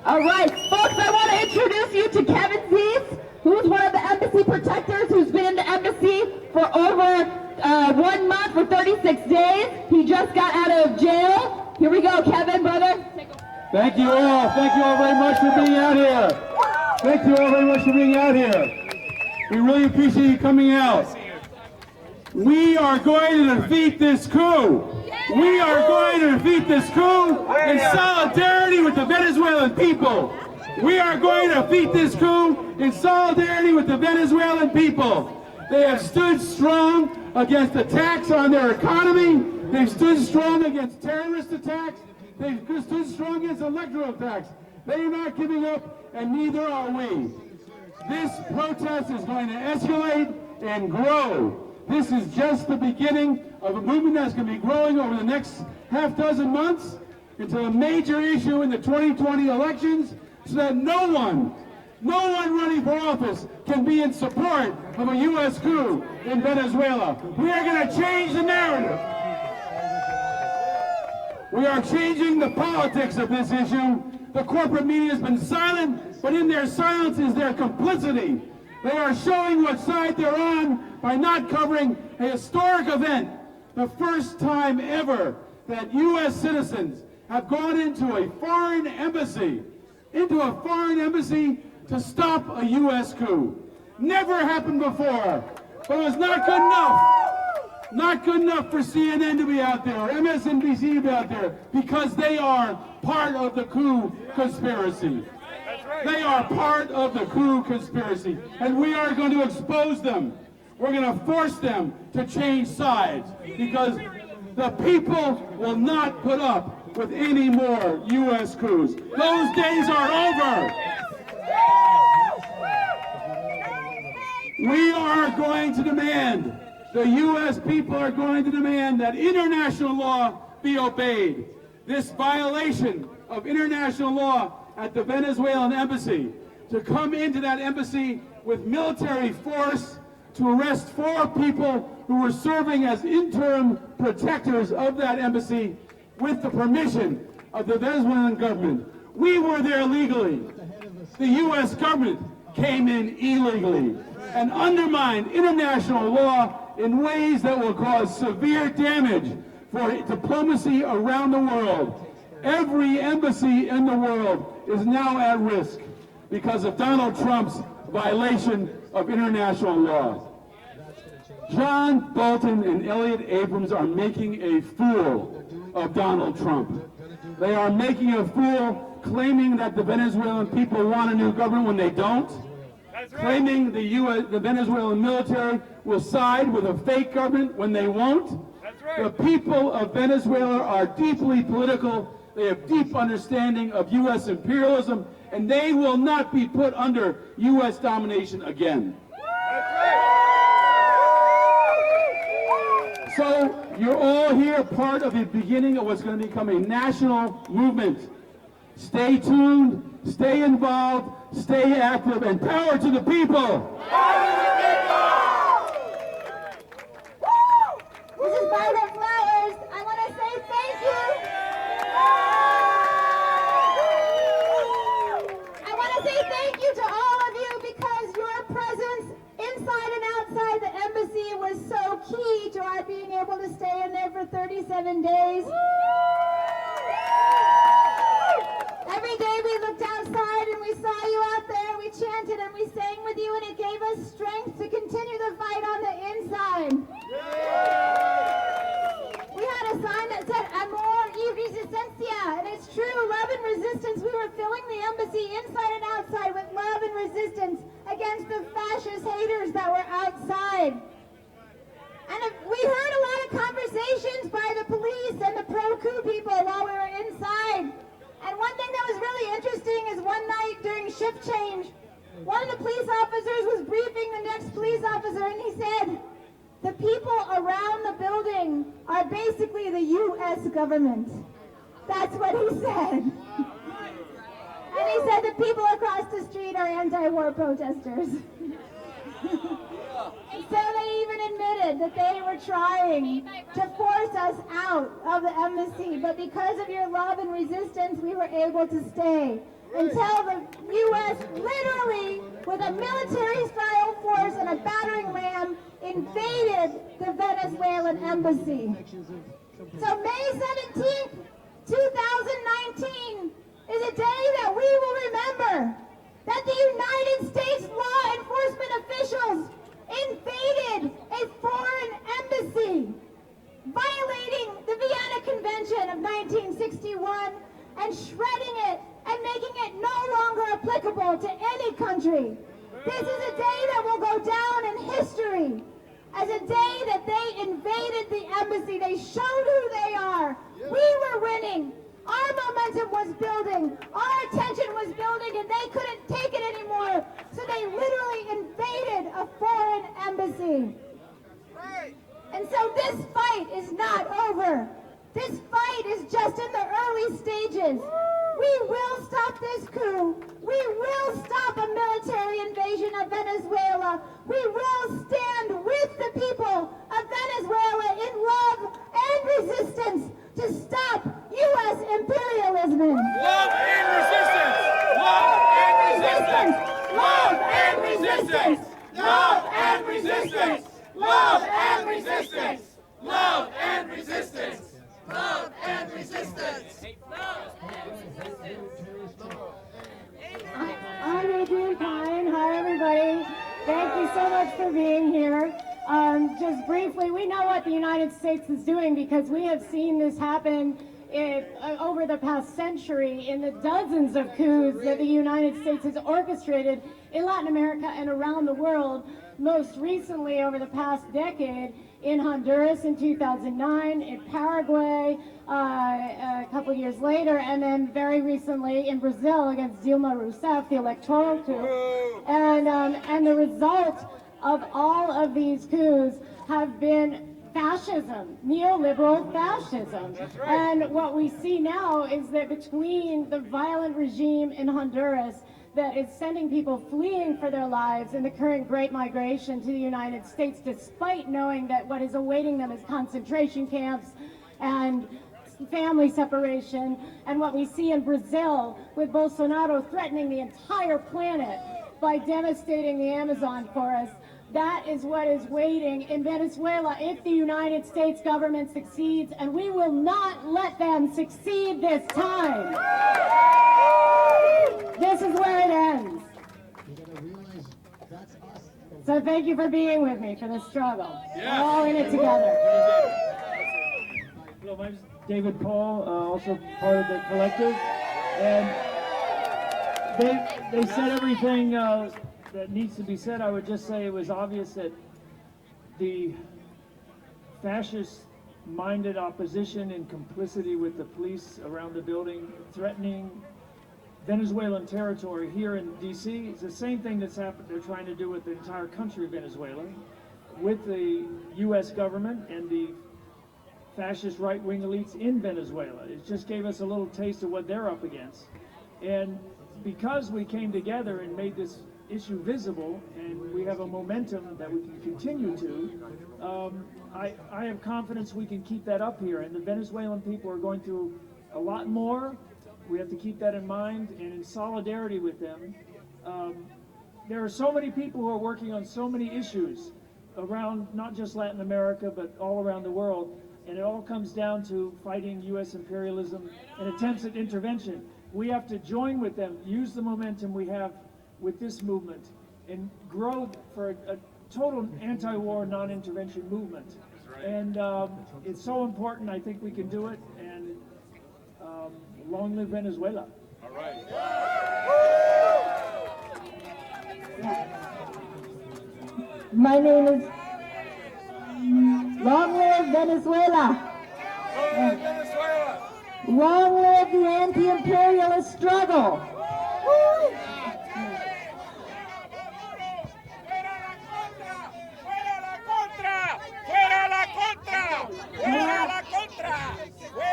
All right, folks, I want to introduce you to Kevin Zeese, who's one of the embassy protectors who's been in the embassy for over 1 month for 36 days. He just got out of jail. Here we go, Kevin, brother. Thank you all. Thank you all very much for being out here. Thank you all very much for being out here. We really appreciate you coming out. We are going to defeat this coup. We are going to defeat this coup in solidarity with the Venezuelan people. We are going to defeat this coup in solidarity with the Venezuelan people. They have stood strong against attacks on their economy. They've stood strong against terrorist attacks. They've stood strong against electoral attacks. They are not giving up, and neither are we. This protest is going to escalate and grow. This is just the beginning of a movement that's going to be growing over the next half dozen months into a major issue in the 2020 elections, so that no one running for office can be in support of a U.S. coup in Venezuela. We are going to change the narrative. We are changing the politics of this issue. The corporate media has been silent, but in their silence is their complicity. They are showing what side they're on by not covering a historic event, the first time ever that U.S. citizens have gone into a foreign embassy to stop a U.S. coup. Never happened before, but it was not good enough. Not good enough for CNN to be out there, or MSNBC to be out there, because they are part of the coup conspiracy. They are part of the coup conspiracy, and we are going to expose them. We're going to force them to change sides, because the people will not put up with any more U.S. coups. Those days are over. We are going to demand, the U.S. people are going to demand that international law be obeyed. This violation of international law at the Venezuelan embassy, to come into that embassy with military force to arrest 4 people who were serving as interim protectors of that embassy with the permission of the Venezuelan government. We were there legally. The U.S. government came in illegally and undermined international law in ways that will cause severe damage for diplomacy around the world. Every embassy in the world is now at risk because of Donald Trump's violation of international law. John Bolton and Elliot Abrams are making a fool of Donald Trump. They are making a fool, claiming that the Venezuelan people want a new government when they don't. Claiming the Venezuelan military will side with a fake government when they won't. The people of Venezuela are deeply political. They have deep understanding of U.S. imperialism, and they will not be put under U.S. domination again. So you're all here part of the beginning of what's going to become a national movement. Stay tuned, stay involved, stay active, and power to the people! Power to the people! This is Violet Flowers. I want to say thank you. I want to say thank you to all of you, because your presence inside and outside the embassy was so key to our being able to stay in there for 37 days. Every day we looked outside and we saw you out there, we chanted and we sang with you, and it gave us strength to continue the fight on the inside. We had a sign that said, Amor y Resistencia, and it's true, love and resistance. We were filling the embassy inside and outside with love and resistance against the fascist haters that were outside. And we heard a lot of conversations by the police and the pro-coup people while we were inside. And one thing that was really interesting is one night during shift change, one of the police officers was briefing the next police officer, and he said, the people around the building are basically the U.S. government. That's what he said. And he said the people across the street are anti-war protesters. So they even admitted that they were trying to force us out of the embassy, but because of your love and resistance, we were able to stay until the U.S. literally, with a military-style force and a battering ram, invaded the Venezuelan embassy. So May 17th, 2019 is a day that we will remember that the United States law enforcement officials invaded a foreign embassy, violating the Vienna Convention of 1961 and shredding it and making it no longer a place invaded the embassy. They showed who they are. We were winning. Our momentum was building. Our attention was building, and they couldn't take it anymore. So they literally invaded a foreign embassy. And so this fight is not over. This fight is just in the early stages. We will stop this coup. We will stop a military invasion of Venezuela. We will stand with the people of Venezuela in love and resistance to stop U.S. imperialism. Love and resistance! Love and resistance! Love and resistance! Love and resistance! Love and resistance! Love and resistance! Love and resistance! I'm Adrienne Pine. Hi, everybody. Thank you so much for being here. Just briefly, we know what the United States is doing because we have seen this happen over the past century in the dozens of coups that the United States has orchestrated in Latin America and around the world. Most recently, over the past decade, in Honduras in 2009, in Paraguay a couple years later, and then very recently in Brazil against Dilma Rousseff, the electoral coup. And the result of all of these coups have been fascism, neoliberal fascism. Right. And what we see now is that between the violent regime in Honduras that is sending people fleeing for their lives and the current great migration to the United States, despite knowing that what is awaiting them is concentration camps and family separation, and what we see in Brazil with Bolsonaro threatening the entire planet by devastating the Amazon forest, that is what is waiting in Venezuela if the United States government succeeds, and we will not let them succeed this time. This is where it ends. So thank you for being with me for this struggle. We're all in it together. Hello, my name is David Paul, also part of the collective, and they said everything that needs to be said. I would just say it was obvious that the fascist-minded opposition in complicity with the police around the building threatening Venezuelan territory here in D.C. is the same thing that's happened. They're trying to do with the entire country of Venezuela, with the U.S. government and the fascist right-wing elites in Venezuela. It just gave us a little taste of what they're up against. And because we came together and made this issue visible, and we have a momentum that we can continue to, I have confidence we can keep that up here. And the Venezuelan people are going through a lot more. We have to keep that in mind and in solidarity with them. There are so many people who are working on so many issues around not just Latin America, but all around the world. And it all comes down to fighting U.S. imperialism and attempts at intervention. We have to join with them, use the momentum we have with this movement, and grow for a total anti-war, non-intervention movement. And it's so important. I think we can do it. And long live Venezuela. All right. My name is Long live Venezuela. Long live Venezuela. Long live the anti-imperialist struggle.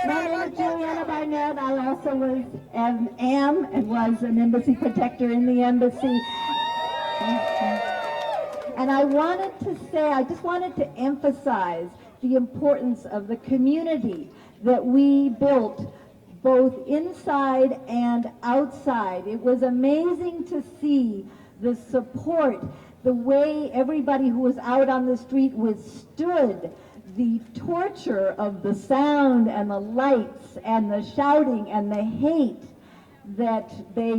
My name is Juliana Barnett. I also was am and was an embassy protector in the embassy. And I just wanted to emphasize the importance of the community that we built both inside and outside. It was amazing to see the support, the way everybody who was out on the street withstood the torture of the sound and the lights and the shouting and the hate that they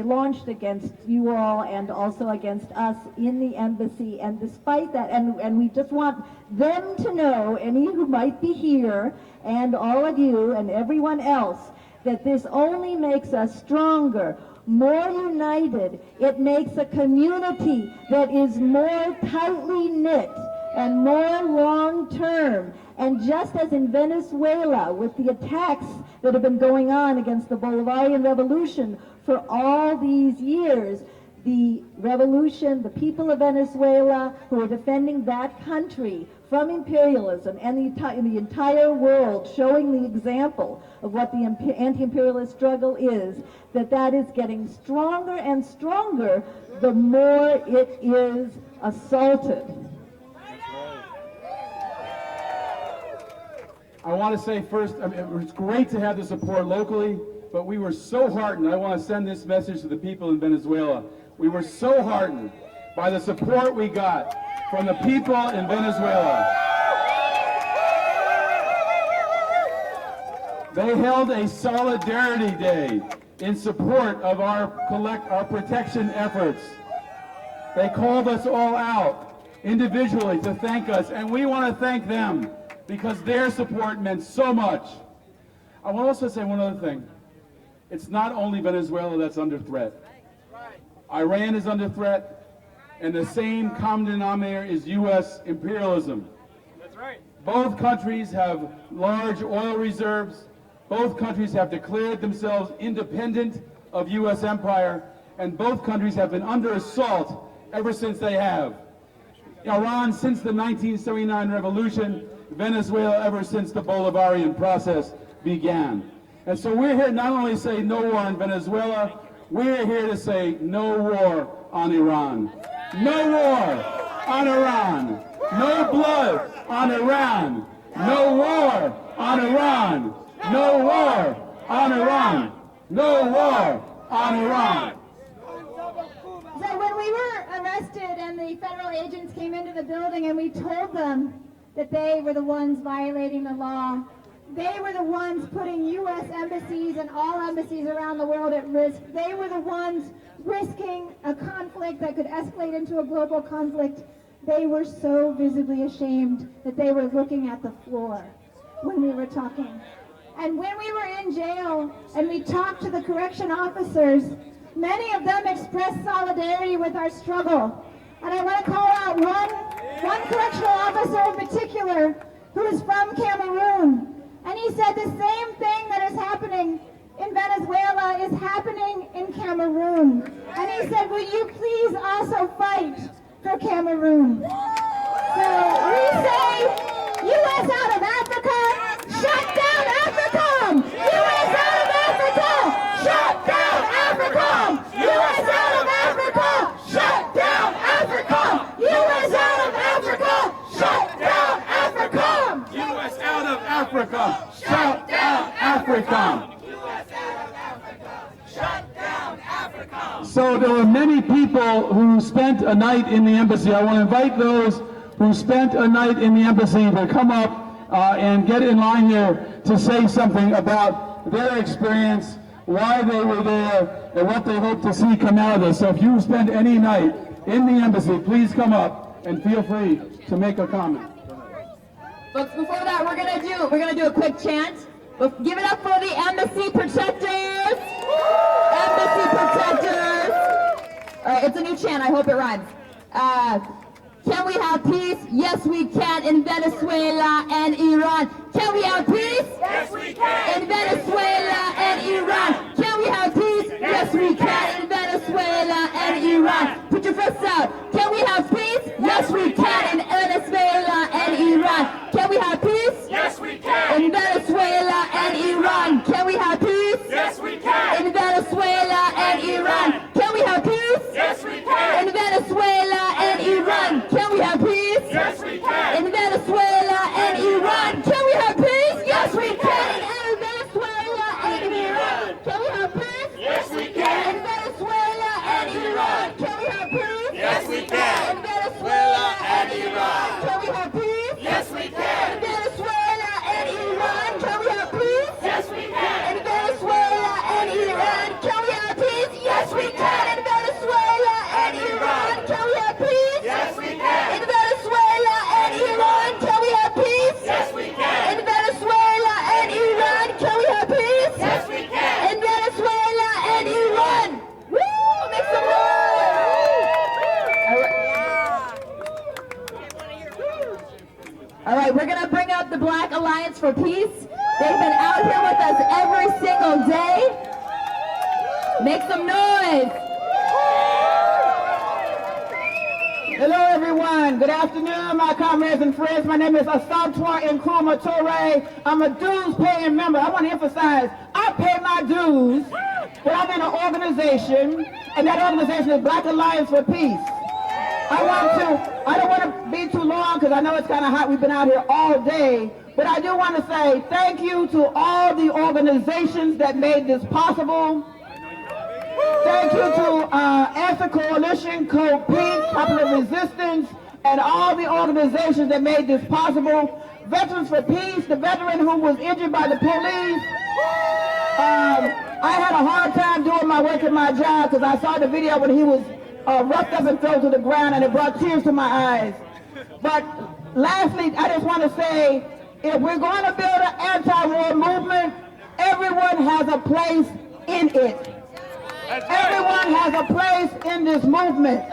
launched against you all and also against us in the embassy. And despite that, and we just want them to know, any who might be here, and all of you and everyone else, that this only makes us stronger, more united. It makes a community that is more tightly knit, and more long-term. And just as in Venezuela, with the attacks that have been going on against the Bolivarian Revolution for all these years, the revolution, the people of Venezuela who are defending that country from imperialism and the entire world, showing the example of what the anti-imperialist struggle is, that is getting stronger and stronger the more it is assaulted. I want to say first, it's great to have the support locally, but we were so heartened. I want to send this message to the people in Venezuela. We were so heartened by the support we got from the people in Venezuela. They held a solidarity day in support of our protection efforts. They called us all out individually to thank us, and we want to thank them because their support meant so much. I want to also say one other thing. It's not only Venezuela that's under threat. Iran is under threat, and the same common denominator is U.S. imperialism. That's right. Both countries have large oil reserves. Both countries have declared themselves independent of U.S. empire, and both countries have been under assault ever since they have. Iran since the 1979 revolution, Venezuela ever since the Bolivarian process began. And so we're here not only to say no war on Venezuela, we're here to say no war on Iran. No war on Iran. No blood on Iran. No war on Iran. No war on Iran. No war on Iran. So when we were arrested and the federal agents came into the building and we told them that they were the ones violating the law, they were the ones putting U.S. embassies and all embassies around the world at risk. They were the ones risking a conflict that could escalate into a global conflict. They were so visibly ashamed that they were looking at the floor when we were talking. And when we were in jail and we talked to the correction officers, many of them expressed solidarity with our struggle. And I want to call out one correctional officer in particular who is from Cameroon. And he said the same thing that is happening in Venezuela is happening in Cameroon. And he said, will you please also fight for Cameroon? So we say, U.S. out of Africa, shut down AFRICOM! U.S. out of Africa, shut down AFRICOM! U.S. out of Africa, shut down AFRICOM! U.S. out of Africa, shut down AFRICOM! U.S. out of Africa, shut down Africa. So there were many people who spent a night in the embassy. I want to invite those who spent a night in the embassy to come up and get in line here to say something about their experience, why they were there, and what they hope to see come out of this. So if you spend any night in the embassy, please come up and feel free to make a comment. Folks, before that, we're gonna do a quick chant. Give it up for the embassy protectors. Embassy protectors. All right, it's a new chant. I hope it rhymes. Can we have peace? Yes, we can in Venezuela and Iran. Can we have peace? Yes, we can. In Venezuela and Iran. Can we have peace? Yes, we can in Venezuela and Iran. Put your fists out. Can we have peace? Yes, we can in Venezuela and Iran. Can we have peace? Yes, we can. In Venezuela and Iran. Can we have peace? Yes, we can. In Venezuela and Iran. Can we have peace? Yes, we can. In Venezuela and Iran. Can we have peace? Yes, we can. In Venezuela and Iran. Can we have peace? Yes, we can. In Venezuela and Iran. Can we have peace? Yes, we can. In Venezuela and Iran. Can we have peace? Yes, we All right, we're going to bring up the Black Alliance for Peace. They've been out here with us every single day. Make some noise. Hello everyone, good afternoon my comrades and friends. My name is Asantwa Nkrumah Toure. I'm a dues paying member. I want to emphasize, I pay my dues, but I'm in an organization, and that organization is Black Alliance for Peace. I don't want to be too long because I know it's kind of hot. We've been out here all day, but I do want to say thank you to all the organizations that made this possible. Thank you to Answer Coalition, Code Pink, Popular Resistance, and all the organizations that made this possible. Veterans for Peace, the veteran who was injured by the police. I had a hard time doing my work at my job because I saw the video when he was roughed up and thrown to the ground, and it brought tears to my eyes. But lastly, I just want to say, if we're going to build an anti-war movement, everyone has a place in it. Everyone has a place in this movement.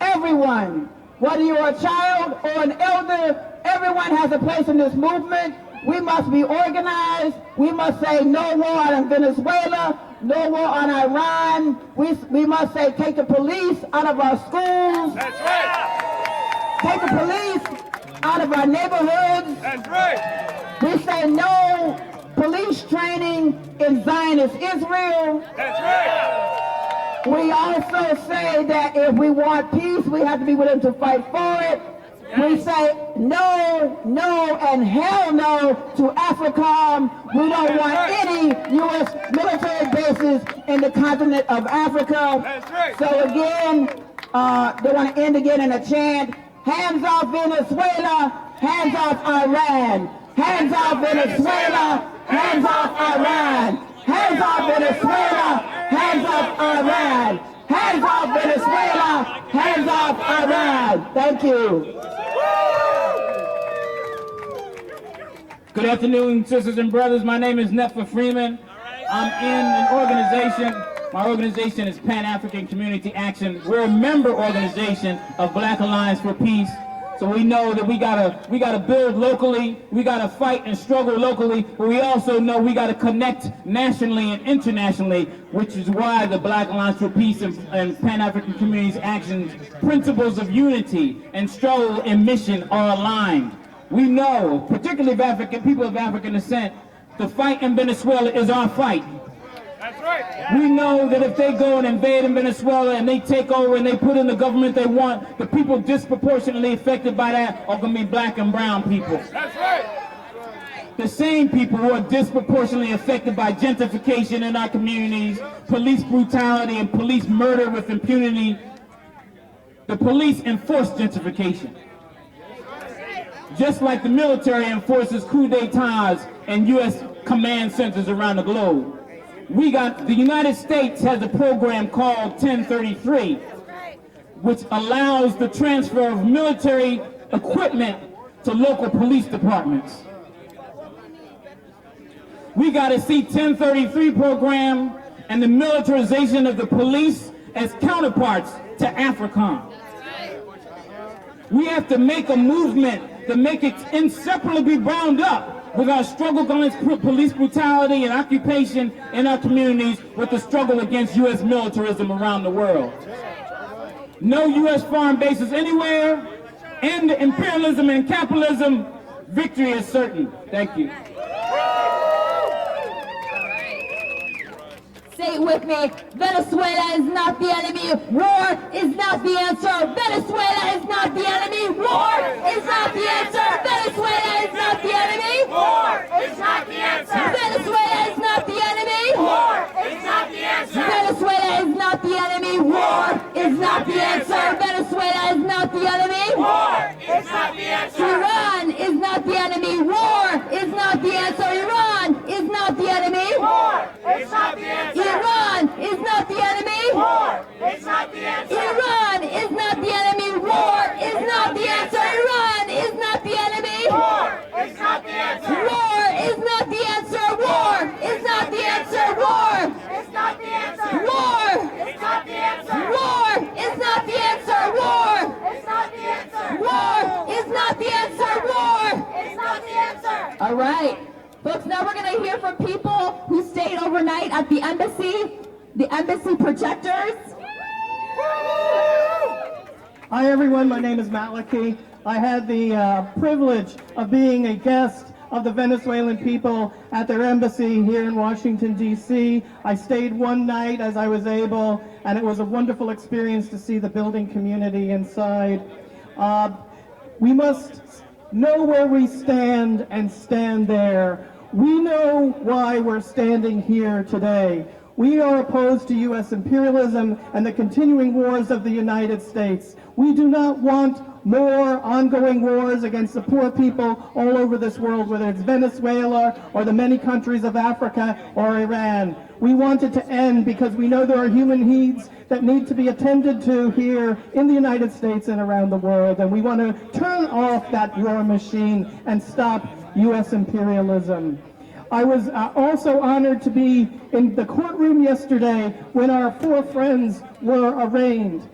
Everyone. Whether you're a child or an elder, everyone has a place in this movement. We must be organized. We must say no war on Venezuela, no war on Iran. We must say take the police out of our schools. That's right. Take the police out of our neighborhoods. That's right. We say no police training in Zionist Israel. That's right. We also say that if we want peace, we have to be willing to fight for it. We say no, no, and hell no to AFRICOM. We don't want any U.S. military bases in the continent of Africa. That's right. So again, they want to end again in a chant. Hands off Venezuela, hands off Iran. Hands off Venezuela, hands off Iran. Hands off Venezuela, hands off Iran. Hands off Venezuela, hands off Iran. Thank you. Good afternoon, sisters and brothers. My name is Nefa Freeman. I'm in an organization. My organization is Pan-African Community Action. We're a member organization of Black Alliance for Peace. So we know that we gotta build locally, we gotta fight and struggle locally, but we also know we gotta connect nationally and internationally, which is why the Black Alliance for Peace and Pan-African Communities Action's principles of unity and struggle and mission are aligned. We know, particularly people of African descent, the fight in Venezuela is our fight. That's right. We know that if they go and invade in Venezuela and they take over and they put in the government they want, the people disproportionately affected by that are going to be black and brown people. That's right. The same people who are disproportionately affected by gentrification in our communities, police brutality and police murder with impunity. The police enforce gentrification. Just like the military enforces coups d'etats and U.S. command centers around the globe. The United States has a program called 1033, which allows the transfer of military equipment to local police departments. We got to see 1033 program and the militarization of the police as counterparts to AFRICOM. We have to make a movement to make it inseparably bound up with our struggle against police brutality and occupation in our communities, with the struggle against U.S. militarism around the world. No U.S. foreign bases anywhere, end imperialism and capitalism, victory is certain. Thank you. Say it with me. Venezuela is not the enemy. War is not the answer. Venezuela is not the enemy. War is not the answer. Venezuela is not the enemy. War is not the answer. Venezuela is not the enemy. War is not the answer. Venezuela is not the enemy. War is not the answer. Venezuela is not the enemy. War is not the answer. Iran is not the enemy. War is not the answer. Iran is not the enemy. War is not the answer. Iran is not the enemy. War is not the answer. Iran is not the enemy. War is not the Now we're going to hear from people who stayed overnight at the embassy protectors. Hi everyone, my name is Maliki. I had the privilege of being a guest of the Venezuelan people at their embassy here in Washington, D.C. I stayed one night as I was able, and it was a wonderful experience to see the building community inside. We must know where we stand and stand there. We know why we're standing here today. We are opposed to U.S. imperialism and the continuing wars of the United States. We do not want more ongoing wars against the poor people all over this world, whether it's Venezuela or the many countries of Africa or Iran. We want it to end because we know there are human needs that need to be attended to here in the United States and around the world, and we want to turn off that war machine and stop U.S. imperialism. I was also honored to be in the courtroom yesterday when our 4 friends were arraigned.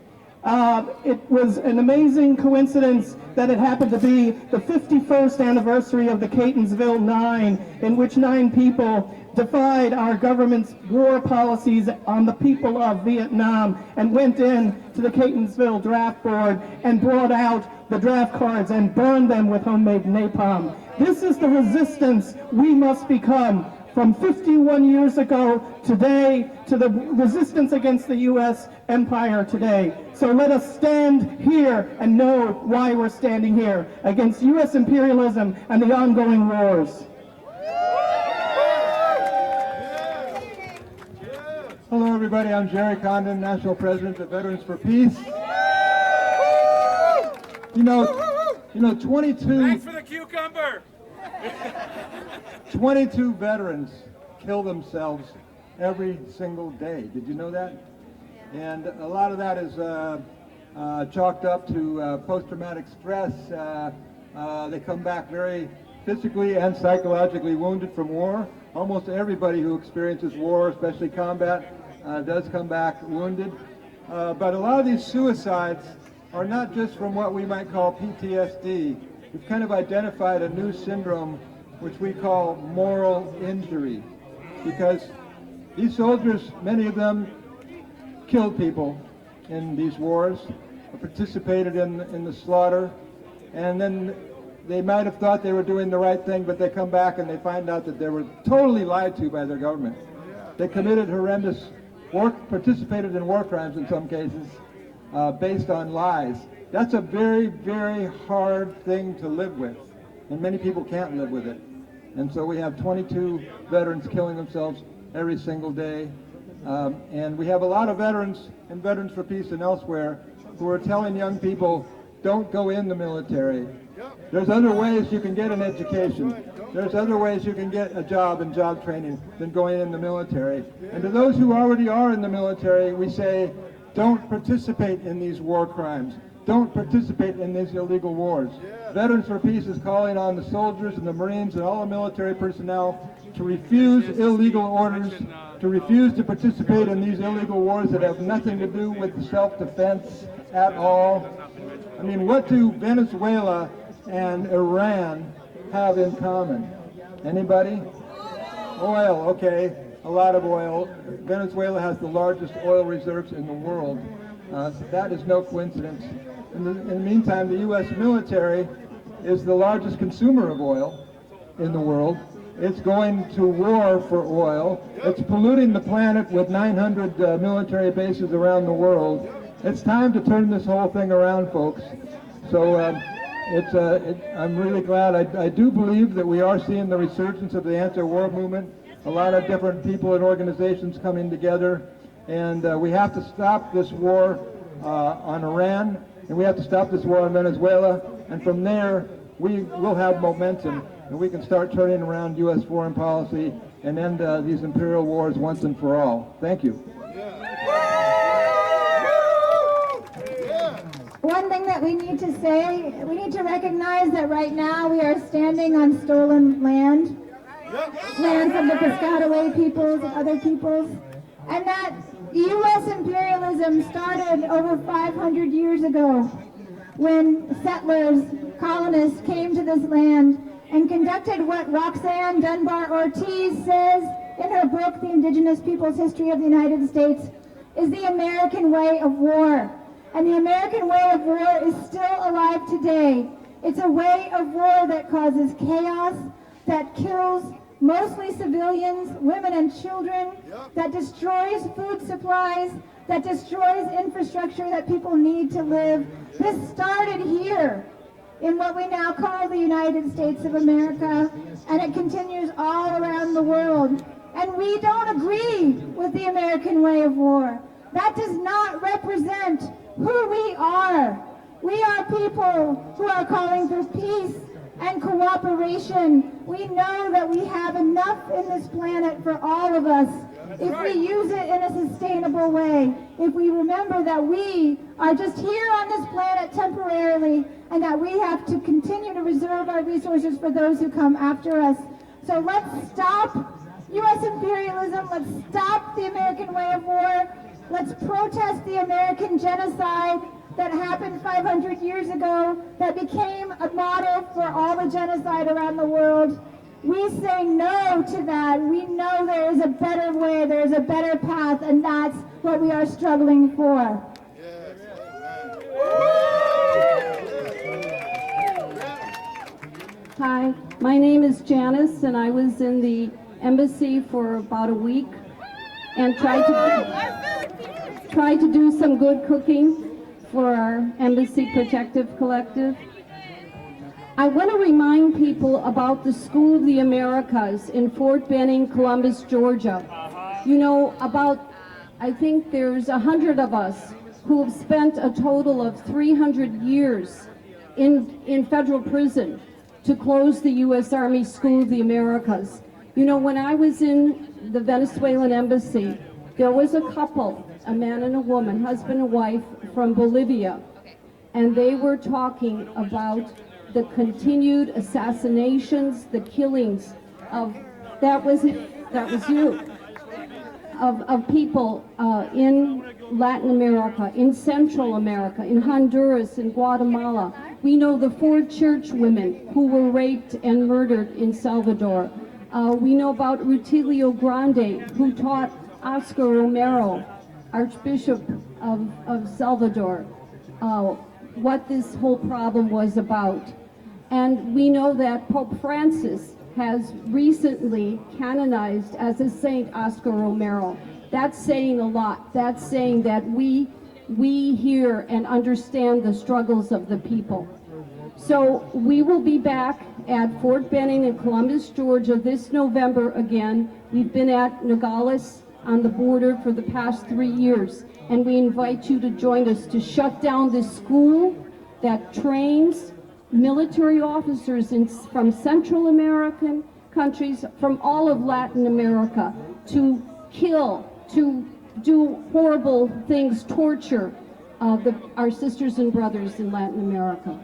It was an amazing coincidence that it happened to be the 51st anniversary of the Catonsville 9, in which 9 people defied our government's war policies on the people of Vietnam and went in to the Catonsville draft board and brought out the draft cards and burned them with homemade napalm. This is the resistance we must become from 51 years ago today to the resistance against the U.S. empire today. So let us stand here and know why we're standing here against U.S. imperialism and the ongoing wars. Hello everybody, I'm Jerry Condon, National President of Veterans for Peace. You know, 22... Thanks for the cucumber! 22 veterans kill themselves every single day. Did you know that? And a lot of that is chalked up to post-traumatic stress. They come back very physically and psychologically wounded from war. Almost everybody who experiences war, especially combat, does come back wounded. But a lot of these suicides are not just from what we might call PTSD. We've kind of identified a new syndrome which we call moral injury, because these soldiers, many of them killed people in these wars, participated in the slaughter, and then they might have thought they were doing the right thing, but they come back and they find out that they were totally lied to by their government. They committed horrendous participated in war crimes in some cases, based on lies. That's a very, very hard thing to live with, and many people can't live with it. And so we have 22 veterans killing themselves every single day. And we have a lot of veterans in Veterans for Peace and elsewhere who are telling young people, don't go in the military. There's other ways you can get an education. There's other ways you can get a job and job training than going in the military. And to those who already are in the military, we say, don't participate in these war crimes. Don't participate in these illegal wars. Veterans for Peace is calling on the soldiers and the Marines and all the military personnel to refuse illegal orders, to refuse to participate in these illegal wars that have nothing to do with self-defense at all. I mean, what do Venezuela and Iran have in common? Anybody? Oil, okay, a lot of oil. Venezuela has the largest oil reserves in the world. That is no coincidence. In the meantime, the U.S. military is the largest consumer of oil in the world. It's going to war for oil. It's polluting the planet with 900 military bases around the world. It's time to turn this whole thing around, folks. So I'm really glad. I do believe that we are seeing the resurgence of the anti-war movement. A lot of different people and organizations coming together. And we have to stop this war on Iran, and we have to stop this war on Venezuela. And from there, we will have momentum, and we can start turning around U.S. foreign policy and end these imperial wars once and for all. Thank you. One thing that we need to say, we need to recognize that right now we are standing on stolen land, lands of the Piscataway peoples and other peoples, and that U.S. imperialism started over 500 years ago when settlers, colonists came to this land and conducted what Roxanne Dunbar Ortiz says in her book, The Indigenous Peoples' History of the United States, is the American way of war. And the American way of war is still alive today. It's a way of war that causes chaos, that kills mostly civilians, women and children, that destroys food supplies, that destroys infrastructure that people need to live. This started here in what we now call the United States of America, and it continues all around the world. And we don't agree with the American way of war. That does not represent who we are. We are people who are calling for peace and cooperation. We know that we have enough in this planet for all of us if we use it in a sustainable way, if we remember that we are just here on this planet temporarily and that we have to continue to reserve our resources for those who come after us. So let's stop U.S. imperialism. Let's stop the American way of war. Let's protest the American genocide that happened 500 years ago, that became a model for all the genocide around the world. We say no to that. We know there is a better way, there is a better path, and that's what we are struggling for. Hi, my name is Janice, and I was in the embassy for about a week and tried to do some good cooking for our Embassy Protective Collective. I want to remind people about the School of the Americas in Fort Benning, Columbus, Georgia. You know, I think there's 100 of us who have spent a total of 300 years in federal prison to close the U.S. Army School of the Americas. You know, when I was in the Venezuelan embassy, there was a couple, a man and a woman, husband and wife, from Bolivia, and they were talking about the continued assassinations, the killings of, that was you, of people in Latin America, in Central America, in Honduras, in Guatemala. We know the 4 church women who were raped and murdered in Salvador. We know about Rutilio Grande, who taught Oscar Romero, Archbishop of Salvador, what this whole problem was about. And we know that Pope Francis has recently canonized as a saint Oscar Romero. That's saying a lot. That's saying that we hear and understand the struggles of the people. So we will be back at Fort Benning in Columbus, Georgia this November again. We've been at Nogales on the border for the past 3 years, and we invite you to join us to shut down this school that trains military officers from Central American countries, from all of Latin America, to kill, to do horrible things, torture our sisters and brothers in Latin America.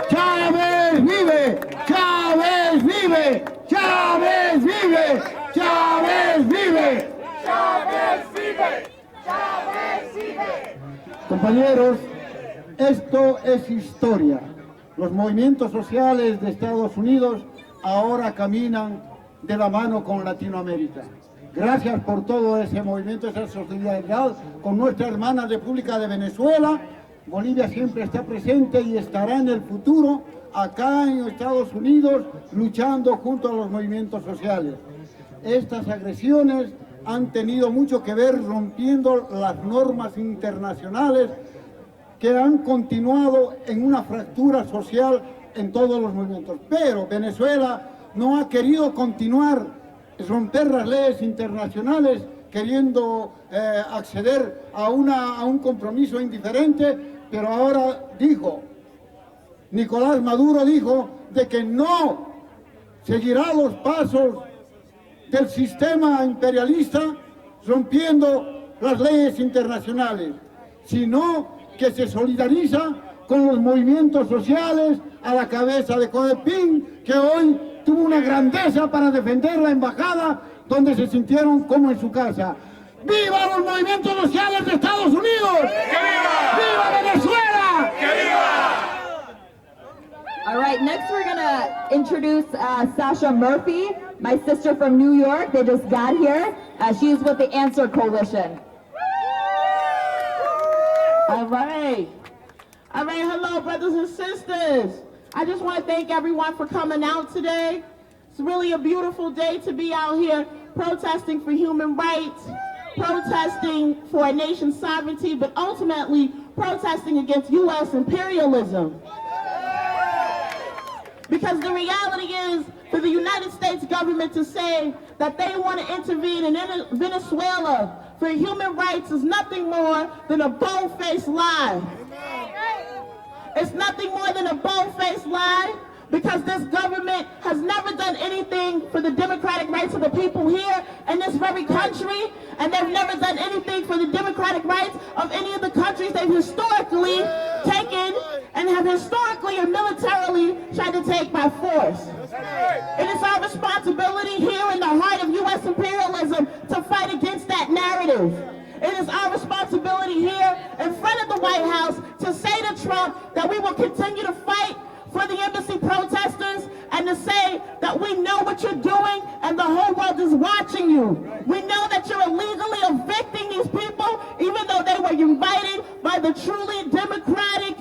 Chávez vive! Chávez vive! Chávez vive! Chávez vive! Chávez vive! Chávez vive! Compañeros, esto es historia. Los movimientos sociales de Estados Unidos ahora caminan de la mano con Latinoamérica. Gracias por todo ese movimiento, esa solidaridad con nuestra hermana República de Venezuela. Bolivia siempre está presente y estará en el futuro acá en Estados Unidos luchando junto a los movimientos sociales. Estas agresiones han tenido mucho que ver rompiendo las normas internacionales que han continuado en una fractura social en todos los movimientos. Pero Venezuela no ha querido continuar, romper las leyes internacionales, queriendo acceder a un compromiso indiferente, pero ahora dijo, Nicolás Maduro dijo, de que no seguirá los pasos del sistema imperialista rompiendo las leyes internacionales, sino que se solidariza con los movimientos sociales a la cabeza de Codepin, que hoy tuvo una grandeza para defender la embajada, donde se sintieron como en su casa. ¡Viva los movimientos sociales de Estados Unidos! ¡Que viva! ¡Viva Venezuela! ¡Que viva! introduce Sasha Murphy, my sister from New York. They just got here. She's with the Answer Coalition. All right. All right, hello, brothers and sisters. I just want to thank everyone for coming out today. It's really a beautiful day to be out here protesting for human rights, protesting for a nation's sovereignty, but ultimately protesting against U.S. imperialism. Because the reality is, for the United States government to say that they want to intervene in Venezuela for human rights is nothing more than a bold-faced lie. It's nothing more than a bold-faced lie, because this government has never done anything for the democratic rights of the people here in this very country, and they've never done anything for the democratic rights of any of the countries they've historically taken and have historically and militarily tried to take by force. It is our responsibility here in the heart of U.S. imperialism to fight against that narrative. It is our responsibility here in front of the White House to say to Trump that we will continue to fight for the embassy protesters, and to say that we know what you're doing and the whole world is watching you. We know that you're illegally evicting these people, even though they were invited by the truly democratic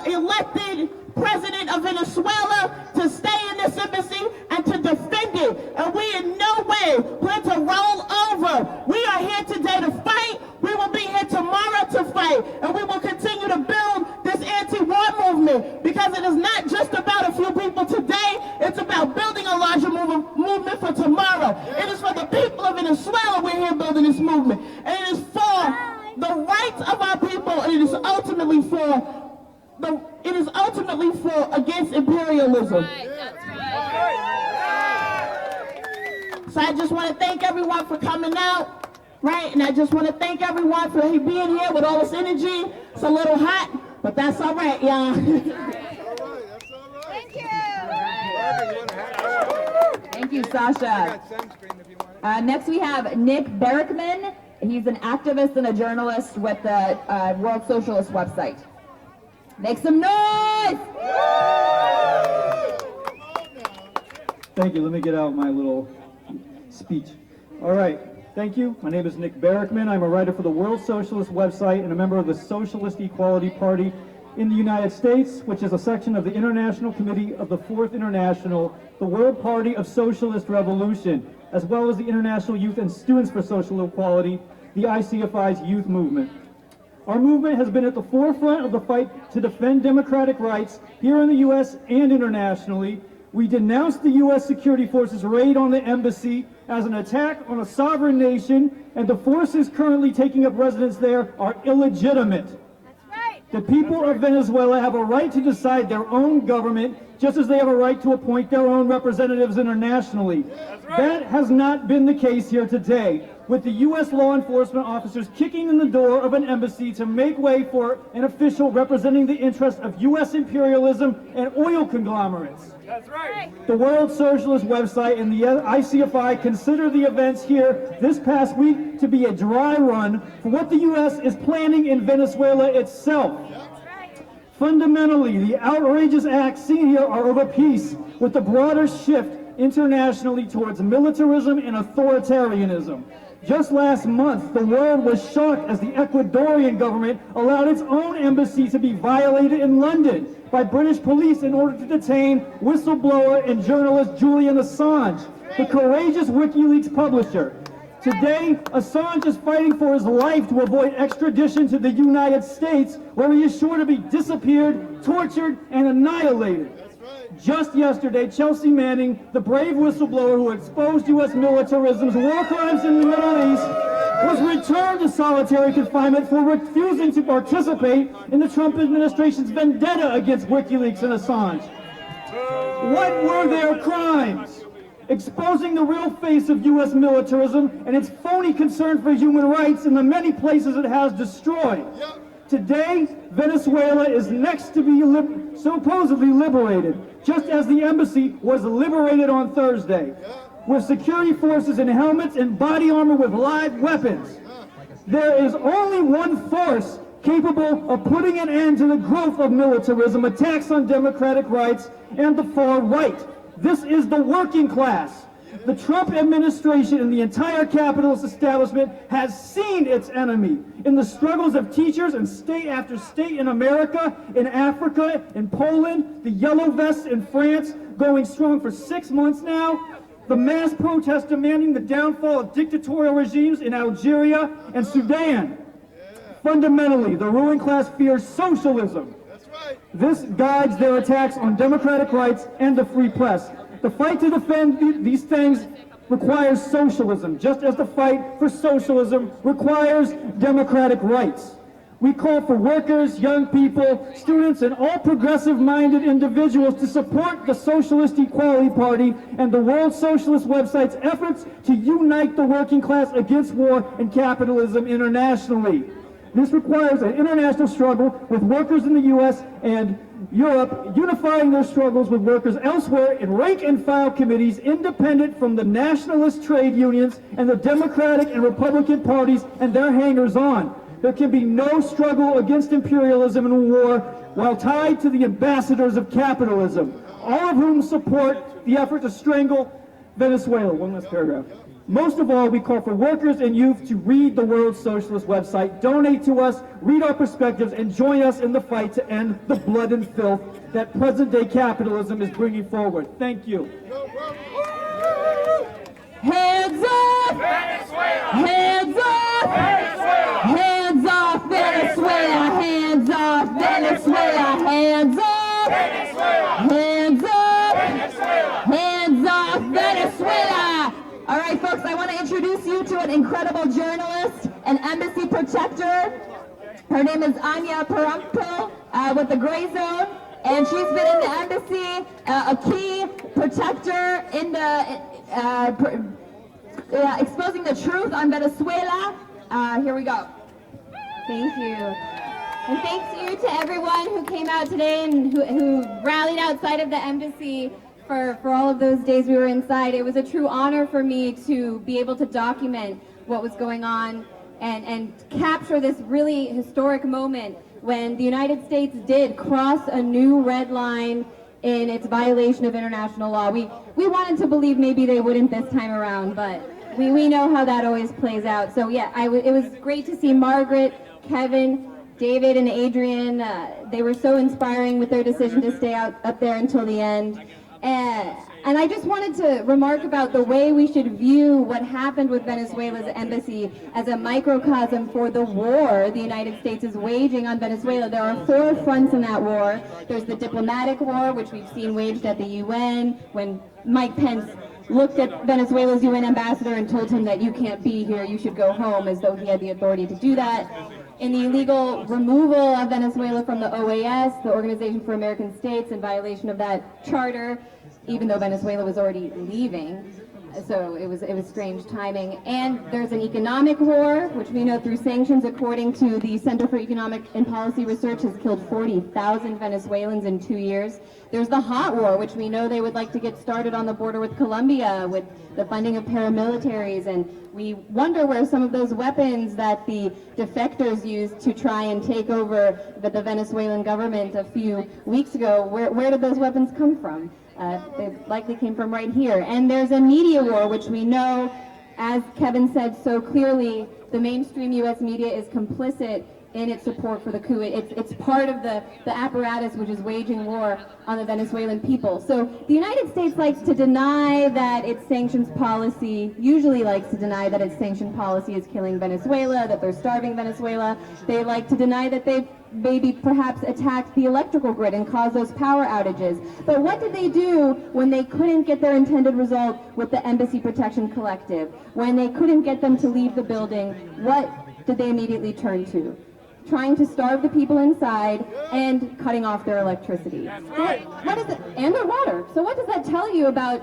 elected president of Venezuela to stay in this embassy and to defend it. And we in no way plan to roll over. We are here today to fight. We will be here tomorrow to fight. And we will continue to build this anti-war movement, because it is not just about a few people today. It's about building a larger movement for tomorrow. It is for the people of Venezuela we're here building this movement. And it is for the rights of our people, and it is ultimately for against imperialism. So I just want to thank everyone for coming out, right? And I just want to thank everyone for being here with all this energy. It's a little hot, but that's all right, y'all. Thank you. Thank you, Sasha. Next we have Nick Berrickman. He's an activist and a journalist with the World Socialist website. Make some noise! Thank you. Let me get out my little speech. All right. Thank you. My name is Nick Berrickman. I'm a writer for the World Socialist website and a member of the Socialist Equality Party in the United States, which is a section of the International Committee of the Fourth International, the World Party of Socialist Revolution, as well as the International Youth and Students for Social Equality, the ICFI's youth movement. Our movement has been at the forefront of the fight to defend democratic rights here in the U.S. and internationally. We denounce the U.S. security forces' raid on the embassy as an attack on a sovereign nation, and the forces currently taking up residence there are illegitimate. That's right. The people of Venezuela have a right to decide their own government, just as they have a right to appoint their own representatives internationally. That has not been the case here today, with the U.S. law enforcement officers kicking in the door of an embassy to make way for an official representing the interests of U.S. imperialism and oil conglomerates. That's right. The World Socialist website and the ICFI consider the events here this past week to be a dry run for what the U.S. is planning in Venezuela itself. Fundamentally, the outrageous acts seen here are of a piece with the broader shift internationally towards militarism and authoritarianism. Just last month, the world was shocked as the Ecuadorian government allowed its own embassy to be violated in London by British police in order to detain whistleblower and journalist Julian Assange, the courageous WikiLeaks publisher. Today, Assange is fighting for his life to avoid extradition to the United States, where he is sure to be disappeared, tortured, and annihilated. Just yesterday, Chelsea Manning, the brave whistleblower who exposed U.S. militarism's war crimes in the Middle East, was returned to solitary confinement for refusing to participate in the Trump administration's vendetta against WikiLeaks and Assange. What were their crimes? Exposing the real face of U.S. militarism and its phony concern for human rights in the many places it has destroyed. Today, Venezuela is next to be supposedly liberated, just as the embassy was liberated on Thursday, with security forces in helmets and body armor with live weapons. There is only one force capable of putting an end to the growth of militarism, attacks on democratic rights, and the far right. This is the working class. The Trump administration and the entire capitalist establishment has seen its enemy in the struggles of teachers in state after state in America, in Africa, in Poland, the yellow vests in France going strong for 6 months now, the mass protests demanding the downfall of dictatorial regimes in Algeria and Sudan. Fundamentally, the ruling class fears socialism. This guides their attacks on democratic rights and the free press. The fight to defend these things requires socialism, just as the fight for socialism requires democratic rights. We call for workers, young people, students, and all progressive-minded individuals to support the Socialist Equality Party and the World Socialist website's efforts to unite the working class against war and capitalism internationally. This requires an international struggle with workers in the U.S. and Europe unifying their struggles with workers elsewhere in rank-and-file committees independent from the nationalist trade unions and the Democratic and Republican parties and their hangers-on. There can be no struggle against imperialism and war while tied to the ambassadors of capitalism, all of whom support the effort to strangle Venezuela. One last paragraph. Most of all, we call for workers and youth to read the World Socialist website, donate to us, read our perspectives, and join us in the fight to end the blood and filth that present-day capitalism is bringing forward. Thank you. Hands up! Venezuela! Hands up! Venezuela! Hands off Venezuela! Hands off Venezuela! Hands up! Venezuela! Hands up! Venezuela! Hands off Venezuela! All right, folks, I want to introduce you to an incredible journalist, an embassy protector. Her name is Anya Parampo with the Gray Zone, and she's been in the embassy, a key protector in the exposing the truth on Venezuela. Here we go. Thank you. And thanks to you to everyone who came out today and who rallied outside of the embassy for all of those days we were inside. It was a true honor for me to be able to document what was going on and capture this really historic moment when the United States did cross a new red line in its violation of international law. We wanted to believe maybe they wouldn't this time around, but we know how that always plays out. So yeah, it was great to see Margaret, Kevin, David, and Adrian. They were so inspiring with their decision to stay up there until the end. And I just wanted to remark about the way we should view what happened with Venezuela's embassy as a microcosm for the war the United States is waging on Venezuela. There are 4 fronts in that war. There's the diplomatic war, which we've seen waged at the UN, when Mike Pence looked at Venezuela's UN ambassador and told him that you can't be here, you should go home, as though he had the authority to do that. In the illegal removal of Venezuela from the OAS, the Organization for American States, in violation of that charter, even though Venezuela was already leaving. So it was strange timing. And there's an economic war, which we know through sanctions, according to the Center for Economic and Policy Research, has killed 40,000 Venezuelans in 2 years. There's the hot war, which we know they would like to get started on the border with Colombia with the funding of paramilitaries, and we wonder where some of those weapons that the defectors used to try and take over the Venezuelan government a few weeks ago, where did those weapons come from? They likely came from right here. And there's a media war, which we know, as Kevin said so clearly, the mainstream U.S. media is complicit in its support for the coup. It's part of the apparatus which is waging war on the Venezuelan people. So the United States likes to deny that its sanctions policy, usually likes to deny that its sanction policy is killing Venezuela, that they're starving Venezuela. They like to deny that they've maybe perhaps attacked the electrical grid and caused those power outages. But what did they do when they couldn't get their intended result with the Embassy Protection Collective? When they couldn't get them to leave the building, what did they immediately turn to? Trying to starve the people inside and cutting off their electricity. What is it? And their water. So what does that tell you about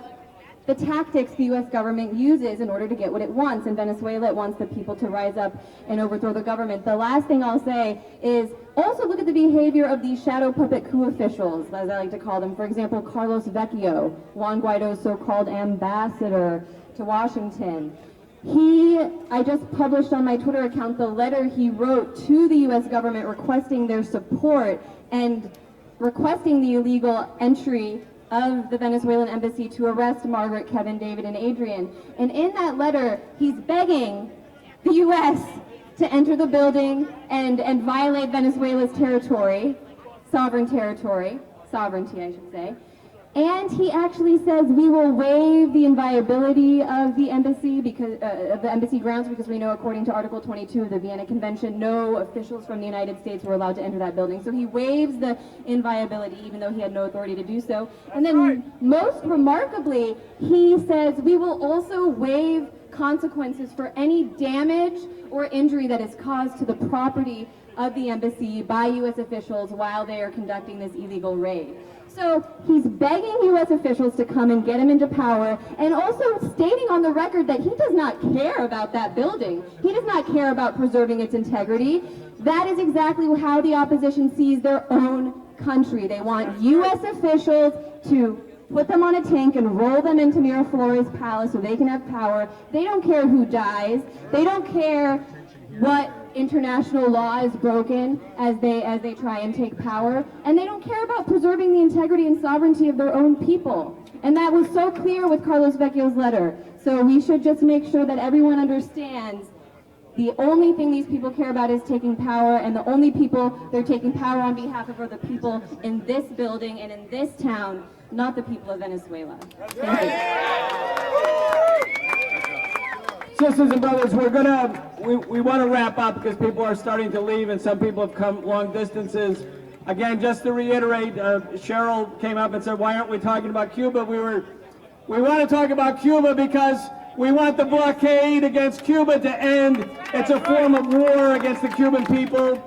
the tactics the U.S. government uses in order to get what it wants? In Venezuela, it wants the people to rise up and overthrow the government. The last thing I'll say is also look at the behavior of these shadow puppet coup officials, as I like to call them. For example, Carlos Vecchio, Juan Guaido's so-called ambassador to Washington. I just published on my Twitter account the letter he wrote to the U.S. government requesting their support and requesting the illegal entry of the Venezuelan embassy to arrest Margaret, Kevin, David, and Adrian. And in that letter, he's begging the U.S. to enter the building and violate Venezuela's territory, sovereignty, I should say. And he actually says we will waive the inviolability of the embassy because of the embassy grounds, because we know, according to Article 22 of the Vienna Convention, no officials from the United States were allowed to enter that building. So he waives the inviolability, even though he had no authority to do so. And then, most remarkably, he says we will also waive consequences for any damage or injury that is caused to the property of the embassy by U.S. officials while they are conducting this illegal raid. So he's begging U.S. officials to come and get him into power, and also stating on the record that he does not care about that building. He does not care about preserving its integrity. That is exactly how the opposition sees their own country. They want U.S. officials to put them on a tank and roll them into Miraflores Palace so they can have power. They don't care who dies. They don't care what international law is broken as they try and take power, and they don't care about preserving the integrity and sovereignty of their own people. And that was so clear with Carlos Vecchio's letter. So we should just make sure that everyone understands the only thing these people care about is taking power, and the only people they're taking power on behalf of are the people in this building and in this town, not the people of Venezuela. Thank you. Sisters and brothers, we want to wrap up because people are starting to leave and some people have come long distances. Again, just to reiterate, Cheryl came up and said, why aren't we talking about Cuba? We want to talk about Cuba because we want the blockade against Cuba to end. It's a form of war against the Cuban people.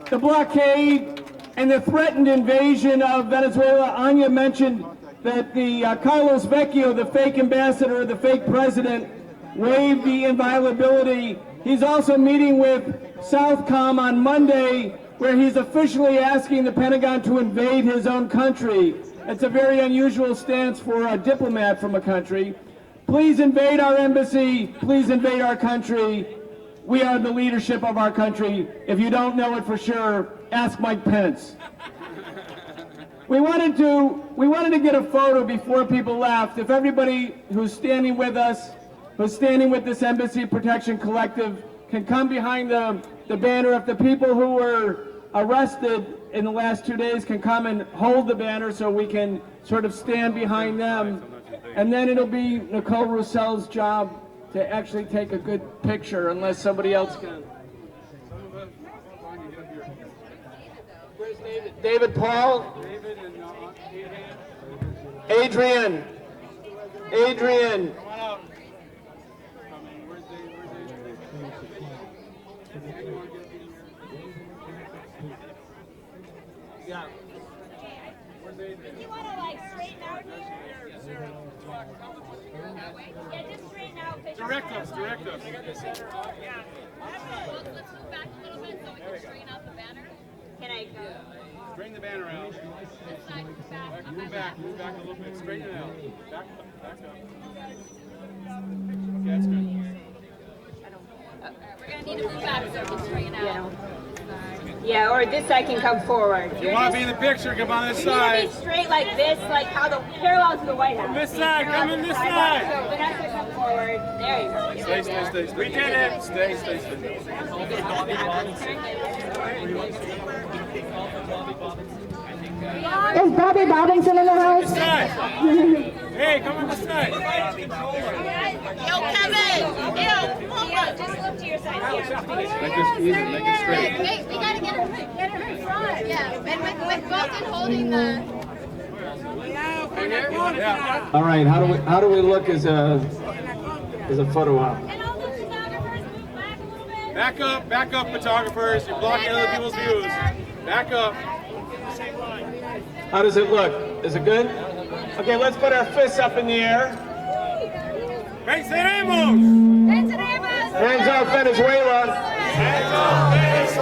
The blockade and the threatened invasion of Venezuela. Anya mentioned that the Carlos Vecchio, the fake ambassador, the fake president, waived the inviolability. He's also meeting with Southcom on Monday, where he's officially asking the Pentagon to invade his own country. It's a very unusual stance for a diplomat from a country. Please invade our embassy. Please invade our country. We are the leadership of our country. If you don't know it for sure, ask Mike Pence. We wanted to get a photo before people left. If everybody who's standing with us, who's standing with this Embassy Protection Collective, can come behind the banner. If the people who were arrested in the last 2 days can come and hold the banner so we can sort of stand behind them. And then it'll be Nicole Roussel's job to actually take a good picture, unless somebody else can. Where's David? David Paul? Adrian. Adrian. Yeah. You want to like straighten out here? Yeah, just straighten out. Direct us. Yeah. Let's move back a little bit so we can straighten out the banner. Can I go? Bring the banner out. This side, back. Move back a little bit. Straighten it out. Back up. Okay, that's good. We're going to need to move back so we can straighten out. Yeah, or this side can come forward. If you want to be in the picture, come on this You side. need to be straight like this, like how the parallel to the White House. From this side, come in this side. So Vanessa, come forward. There you go. Stay. We did it. Stay. Is Bobby Robinson in the house? This side. Hey, come on this side. Yo, Kevin! Just look to your side here. Make this easy. Make it straight. Wait, we gotta get her in front. Yeah, and with both in holding the... Yeah. All right, how do we look as a photo op? And all the photographers move back a little bit. Back up, photographers. You're blocking other people's views. Back up. How does it look? Is it good? Okay, let's put our fists up in the air. Venceremos! Hands off Venezuela. Hands off Venezuela! Hands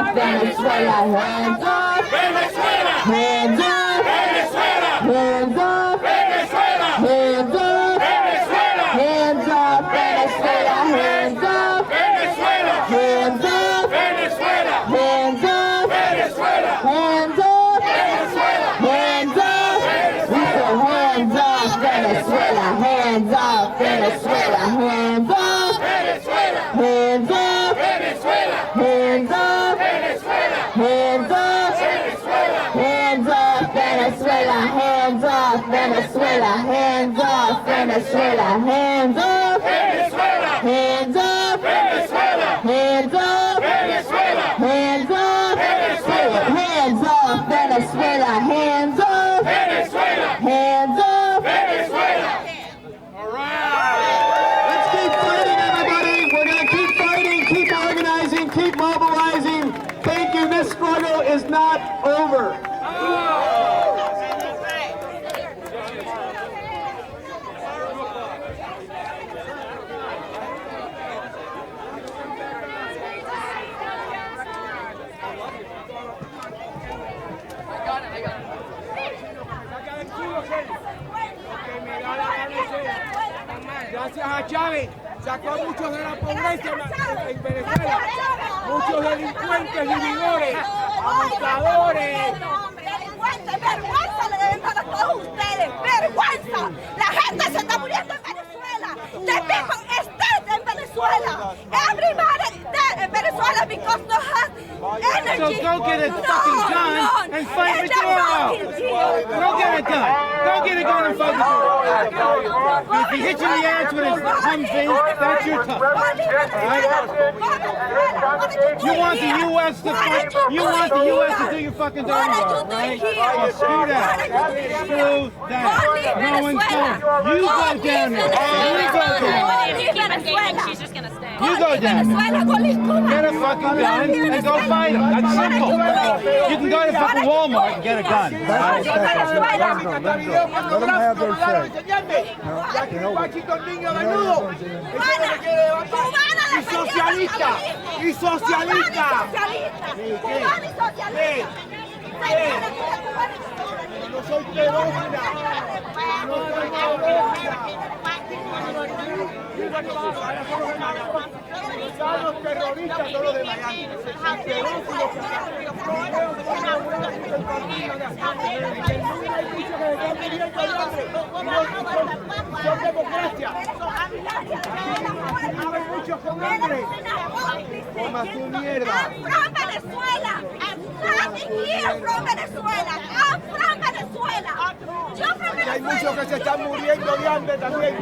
off Venezuela. Hands off Venezuela! Hands off Venezuela! Hands off Venezuela! Hands off Venezuela! Hands off Venezuela. Hands off Venezuela! Hands off Venezuela! Hands off Venezuela! Hands off Venezuela! Hands off We say hands off Venezuela. Hands off Venezuela. Hands off Venezuela! Hands off Venezuela! Hands off Venezuela! Hands off Venezuela! Hands off Venezuela. Hands off Venezuela. Hands off Venezuela. Hands off Venezuela! Hands off Venezuela! Hands off Venezuela! Hands off Say it. Hands off Venezuela. Hands off Venezuela! Hands off Venezuela! Let's keep fighting, everybody. We're going to keep fighting, keep organizing, keep mobilizing. Thank you. This struggle is not over. Gracias a Chávez sacó a muchos de la pobreza en Venezuela, muchos delincuentes, vividores, abusadores. Delincuentes, vergüenza le deben dar a todos ustedes, vergüenza. La gente se está muriendo en Venezuela. The people is dead in Venezuela. Everybody dead in Venezuela because they have energy. So go get a fucking gun and fight Maduro. Go get a gun. Go get a gun and fight Maduro. If he hits you in the ass with his Humvee, that's your tough. Right? You want the U.S. to fight? You want the U.S. to do your fucking dirty work, right? Well, screw that. Screw that. No one's going. You go down there. You go down there. She's just gonna stay. You go down there. Get a fucking gun and go fight them. That's simple. You can go to fucking Walmart and get a gun. Let them have their say. Y socialista. Y socialista. No soy pedófila. No soy pedófila. Los terroristas son los de Miami. Son democracia. Hay muchos con hambre. Coma tu mierda. I'm from Venezuela. I'm nothing here from Venezuela. I'm from Venezuela. You're from Venezuela. Hay muchos que se están muriendo de hambre también.